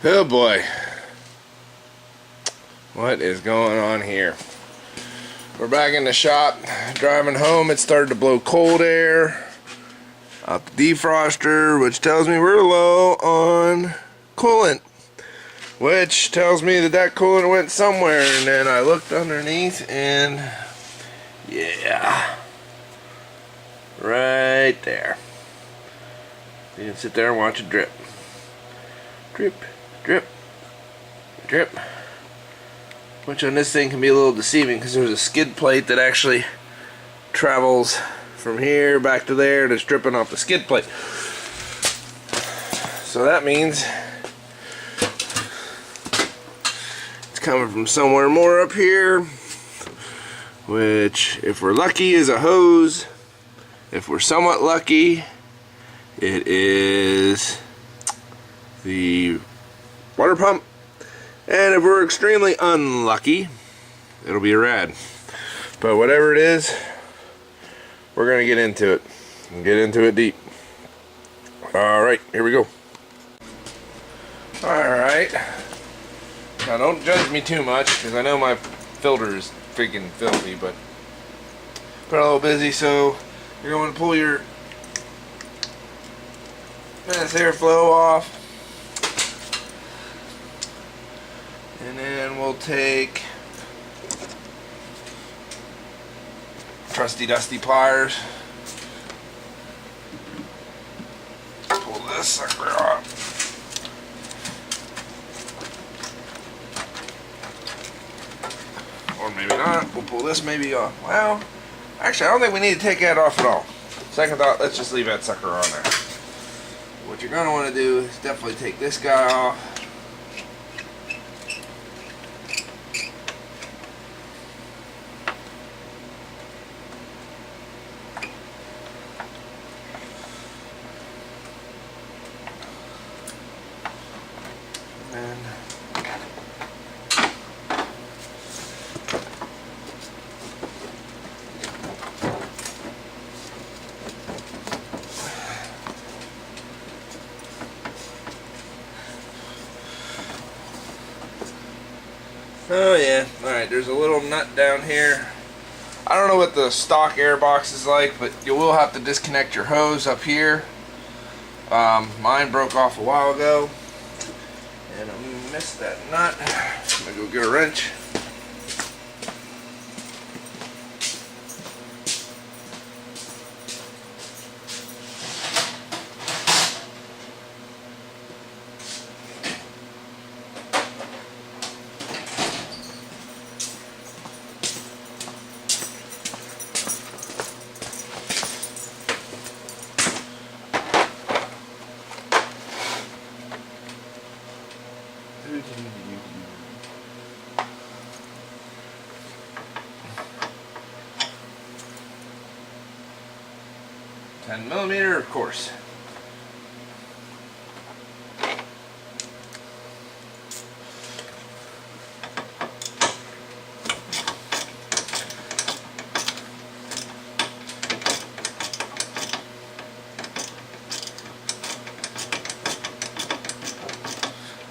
Oh boy. What is going on here? We're back in the shop. Driving home, it started to blow cold air out the defroster, which tells me we're low on coolant. Which tells me that coolant went somewhere, and then I looked underneath and yeah. Right there. You can sit there and watch it drip. Drip, drip, drip. Which on this thing can be a little deceiving because there's a skid plate that actually travels from here back to there that's dripping off the skid plate. So that means it's coming from somewhere more up here, which if we're lucky is a hose. If we're somewhat lucky, it is the water pump. And if we're extremely unlucky, it'll be a rad. But whatever it is, we're gonna get into it and get into it deep. Alright, here we go. Alright. Now don't judge me too much because I know my filter is freaking filthy, but been a little busy, so you're going to pull your mass airflow off. And then we'll take trusty dusty pliers. Pull this sucker off. Or maybe not. We'll pull this maybe off. Well, actually I don't think we need to take that off at all. Second thought, let's just leave that sucker on there. What you're going to want to do is definitely take this guy off. Oh yeah, alright, there's a little nut down here. I don't know what the stock air box is like, but you will have to disconnect your hose up here. Mine broke off a while ago, and I missed that nut. I'm gonna go get a wrench. $10mm, of course.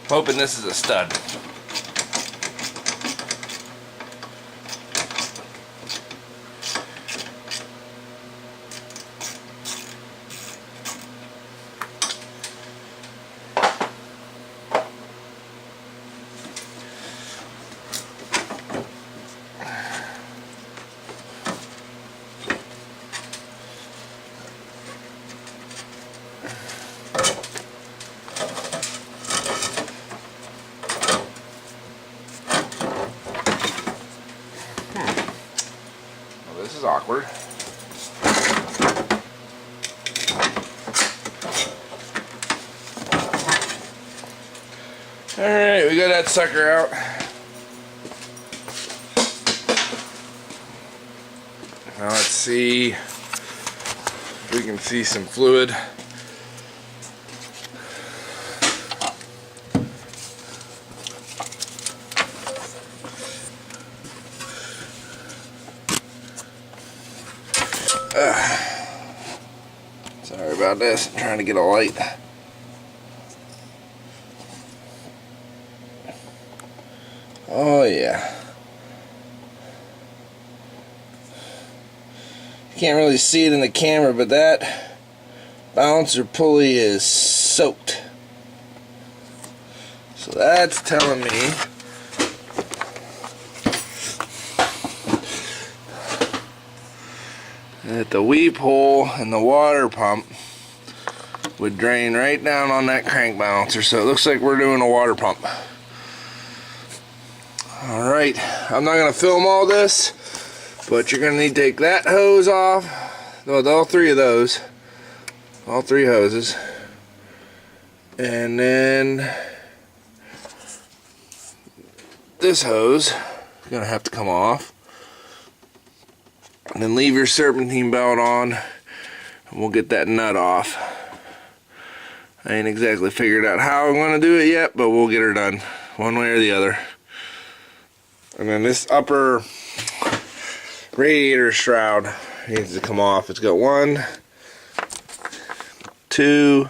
Hoping this is a stud. This is awkward. Alright, we got that sucker out. Now let's see if we can see some fluid. Sorry about this, I'm trying to get a light. Oh yeah. You can't really see it in the camera, but that balancer pulley is soaked. So that's telling me that the weep hole in the water pump would drain right down on that crank balancer. So it looks like we're doing a water pump. Alright, I'm not going to film all this, but you're going to need to take that hose off. Well, all three of those. All three hoses. And then this hose is going to have to come off. And then leave your serpentine belt on, and we'll get that nut off. I ain't exactly figured out how I'm going to do it yet, but we'll get her done one way or the other. And then this upper radiator shroud needs to come off. It's got 1, 2,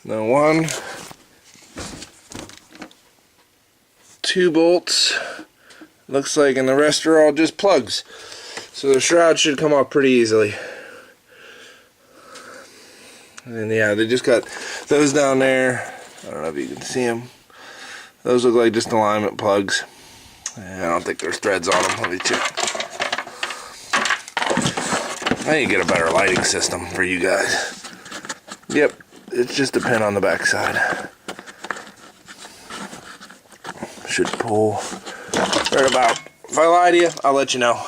no, 1, 2 bolts. Looks like, and the rest are all just plugs. So the shroud should come off pretty easily. And yeah, they just got those down there. I don't know if you can see them. Those look like just alignment plugs. I don't think there's threads on them. Let me check. I need to get a better lighting system for you guys. Yep, it's just a pin on the back side. Should pull right about. If I lie to you, I'll let you know.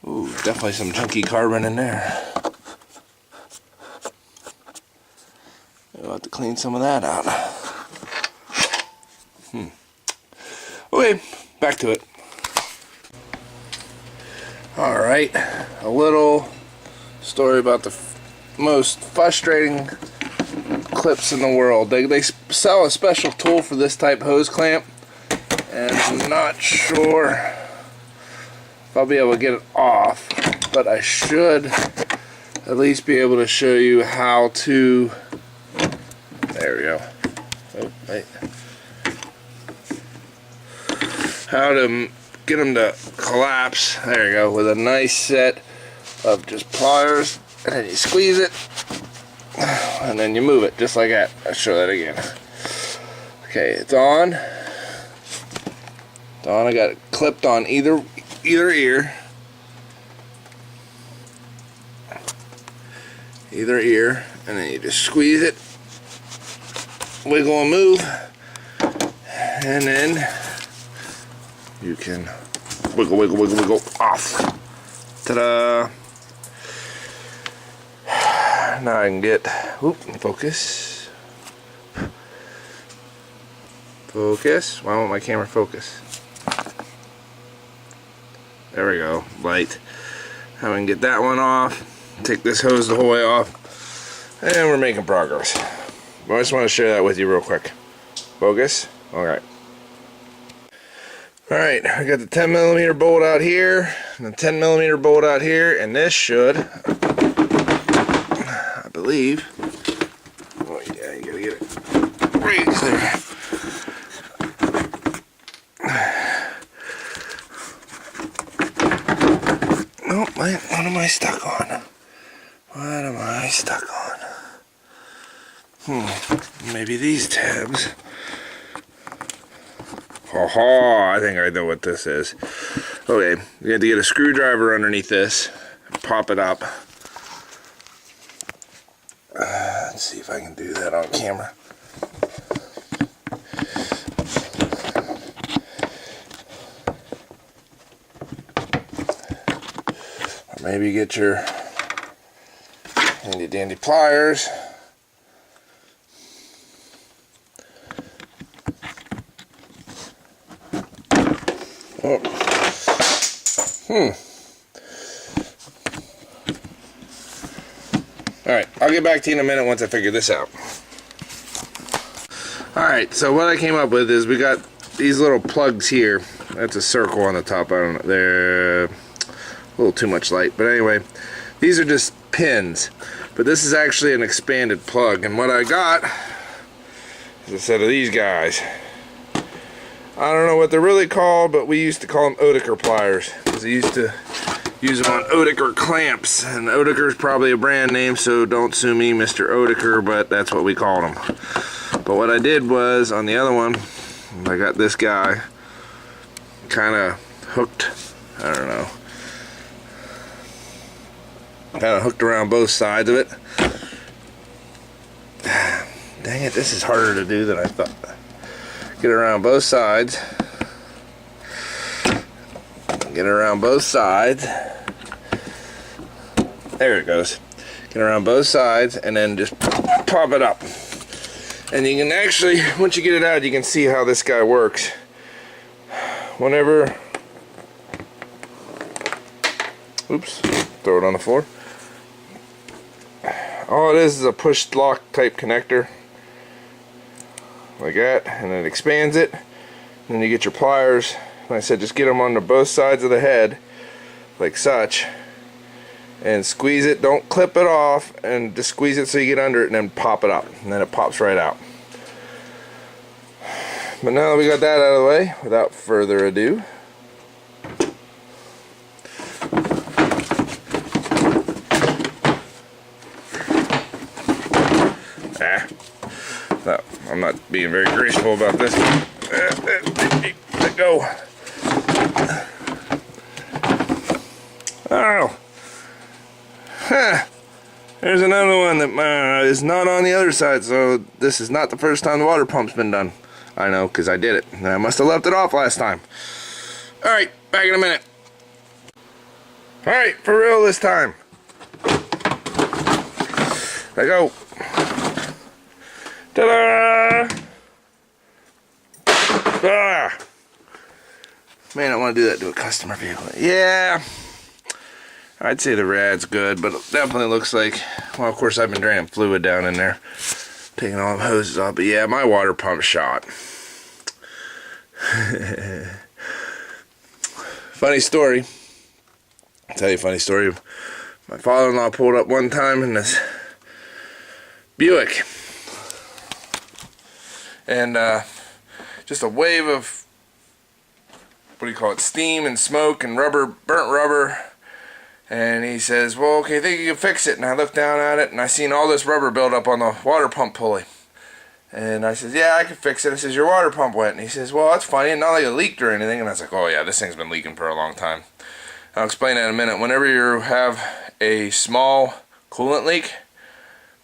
Ooh, definitely some chunky carbon in there. I'll have to clean some of that out. Okay, back to it. Alright, a little story about the most frustrating clips in the world. They sell a special tool for this type hose clamp, and I'm not sure if I'll be able to get it off, but I should at least be able to show you how to. There we go. Oh, wait. How to get them to collapse. There you go, with a nice set of just pliers, and then you squeeze it, and then you move it just like that. I'll show that again. Okay, it's on. It's on. I got it clipped on either ear. Either ear, and then you just squeeze it, wiggle and move, and then you can wiggle, wiggle, wiggle, wiggle, off. Ta-da! Now I can get, whoop, focus. Focus. Why won't my camera focus? There we go, light. Now we can get that one off. Take this hose the whole way off. And we're making progress. But I just want to share that with you real quick. Focus. Alright. Alright, I got the 10mm bolt out here, and the 10mm bolt out here, and this should, I believe, oh yeah, you gotta get it right there. Oh, what am I stuck on? What am I stuck on? Maybe these tabs. I think I know what this is. Okay, you have to get a screwdriver underneath this, pop it up. Let's see if I can do that on camera. Or maybe get your handy dandy pliers. Oh. Alright, I'll get back to you in a minute once I figure this out. Alright, so what I came up with is we got these little plugs here. That's a circle on the top. I don't know. They're a little too much light. But anyway, these are just pins. But this is actually an expanded plug. And what I got is a set of these guys. I don't know what they're really called, but we used to call them Oetiker pliers because they used to use them on Oetiker clamps, and Oetiker is probably a brand name, so don't sue me, Mr. Oetiker, but that's what we called them. But what I did was, on the other one, I got this guy kind of hooked, I don't know, kind of hooked around both sides of it. Dang it, this is harder to do than I thought. Get around both sides. Get around both sides. There it goes. Get around both sides and then just pop it up. And you can actually, once you get it out, you can see how this guy works. Whenever, oops, throw it on the floor. All it is a push lock type connector. Like that, and it expands it. And then you get your pliers. Like I said, just get them on both sides of the head, like such. And squeeze it, don't clip it off, and just squeeze it so you get under it and then pop it up. And then it pops right out. But now that we got that out of the way, without further ado, no, I'm not being very graceful about this. Let go. I don't know. Huh. There's another one that is not on the other side, so this is not the first time the water pump's been done. I know, because I did it. And I must have left it off last time. Alright, back in a minute. Alright, for real this time. Let go. Ta-da! Ah! Man, I want to do that to a customer vehicle. Yeah, I'd say the rad's good, but it definitely looks like, well, of course I've been draining fluid down in there, taking all the hoses off, but yeah, my water pump shot. Funny story. I'll tell you a funny story. My father-in-law pulled up one time in this Buick, and just a wave of, what do you call it, steam and smoke and rubber, burnt rubber. And he says, well, okay, I think you can fix it. And I looked down at it and I seen all this rubber build up on the water pump pulley. And I says, yeah, I can fix it. I says, your water pump went. And he says, well, that's funny, not like it leaked or anything. And I was like, oh yeah, this thing's been leaking for a long time. I'll explain that in a minute. Whenever you have a small coolant leak,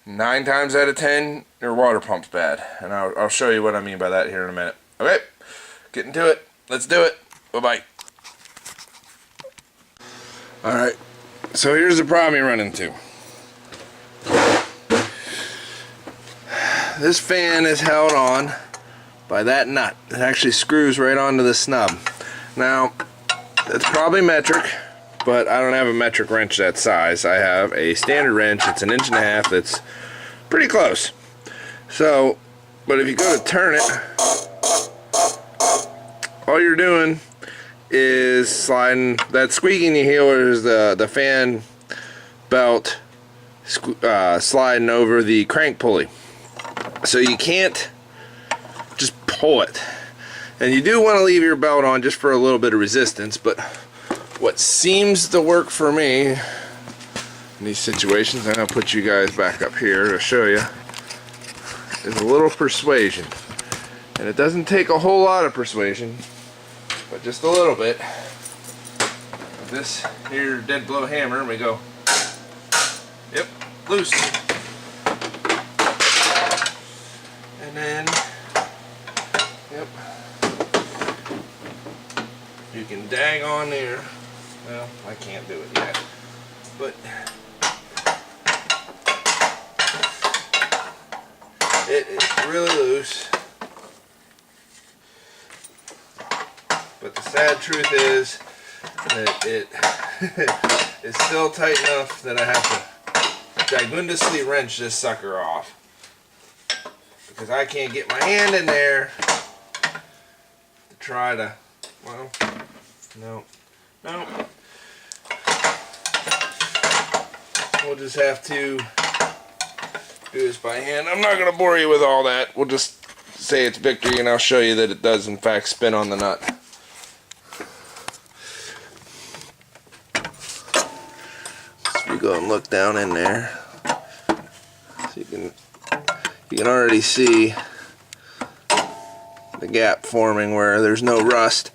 9 times out of 10, your water pump's bad. And I'll show you what I mean by that here in a minute. Okay, getting to it. Let's do it. Bye-bye. Alright, so here's the problem you run into. This fan is held on by that nut. It actually screws right onto the snub. Now, it's probably metric, but I don't have a metric wrench that size. I have a standard wrench. It's 1.5 inches. That's pretty close. So, but if you go to turn it, all you're doing is sliding, that squeaking you hear is the fan belt sliding over the crank pulley. So you can't just pull it. And you do want to leave your belt on just for a little bit of resistance, but what seems to work for me in these situations, I'm going to put you guys back up here to show you, is a little persuasion. And it doesn't take a whole lot of persuasion, but just a little bit. This here dead blow hammer, and we go, yep, loose. And then, yep, you can dag on there. Well, I can't do it yet, but it is really loose. But the sad truth is that it is still tight enough that I have to gigundiously wrench this sucker off, because I can't get my hand in there to try to, well, no. We'll just have to do this by hand. I'm not going to bore you with all that. We'll just say it's victory, and I'll show you that it does in fact spin on the nut. So we go and look down in there. So you can already see the gap forming where there's no rust.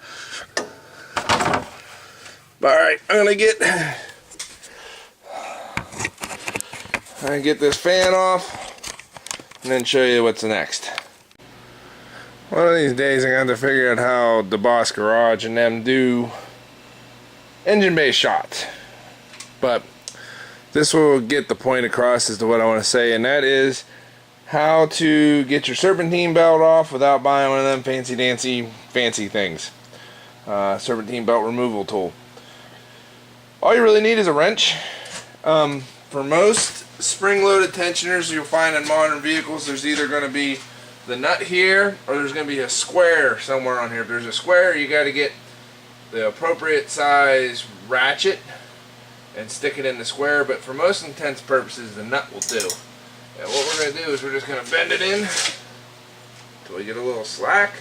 Alright, I'm gonna get this fan off and then show you what's next. One of these days I'm going to figure out how the Boss Garage and them do engine bay shots. But this will get the point across as to what I want to say, and that is how to get your serpentine belt off without buying one of them fancy things. Serpentine belt removal tool. All you really need is a wrench. For most spring-loaded tensioners you'll find in modern vehicles, there's either going to be the nut here or there's going to be a square somewhere on here. If there's a square, you got to get the appropriate size ratchet and stick it in the square, but for most intents purposes the nut will do. And what we're going to do is we're just going to bend it in until we get a little slack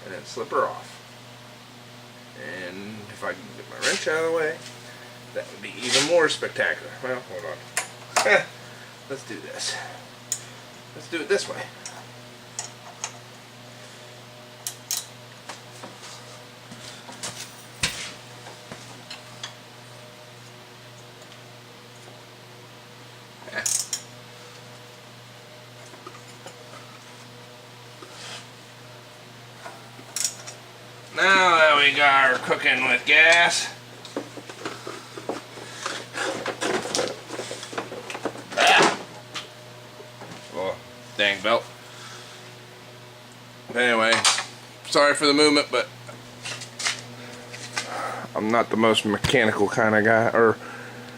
and then slip her off. And if I can get my wrench out of the way, that would be even more spectacular. Well, hold on. Let's do this. Let's do it this way. Now that we got her cooking with gas, oh, dang belt. Anyway, sorry for the movement, but I'm not the most mechanical kind of guy, or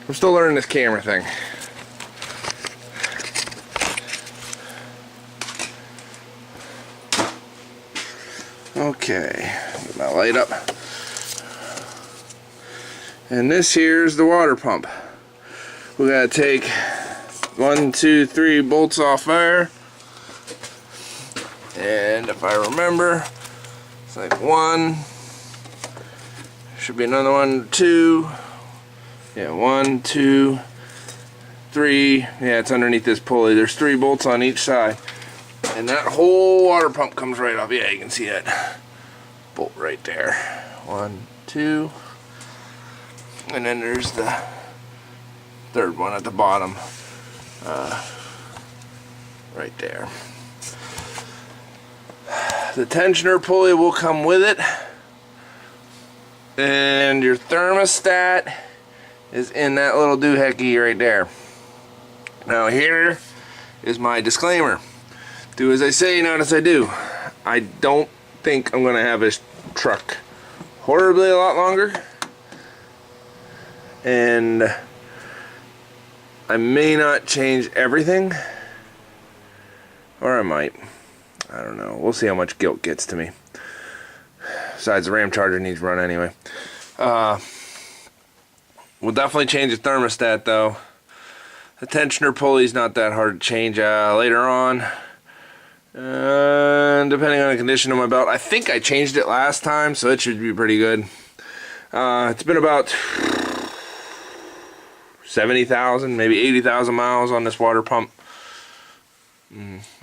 I'm still learning this camera thing. Okay, get my light up. And this here is the water pump. We gotta take 1, 2, 3 bolts off there. And if I remember, it's like 1, should be another 1, 2. Yeah, 1, 2, 3. Yeah, it's underneath this pulley. There's 3 bolts on each side. And that whole water pump comes right off. Yeah, you can see that bolt right there. 1, 2. And then there's the third one at the bottom. Right there. The tensioner pulley will come with it. And your thermostat is in that little doohickey right there. Now here is my disclaimer. Do as I say, not as I do. I don't think I'm going to have this truck horribly a lot longer. And I may not change everything. Or I might. I don't know. We'll see how much guilt gets to me. Besides, the Ram Charger needs run anyway. We'll definitely change the thermostat though. The tensioner pulley's not that hard to change later on. Depending on the condition of my belt. I think I changed it last time, so it should be pretty good. It's been about 70,000, maybe 80,000 miles on this water pump.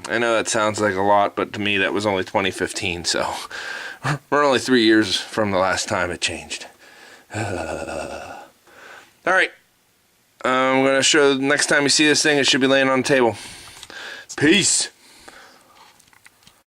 I know that sounds like a lot, but to me that was only 2015, so we're only 3 years from the last time it changed. Alright, I'm going to show next time you see this thing, it should be laying on the table. Peace!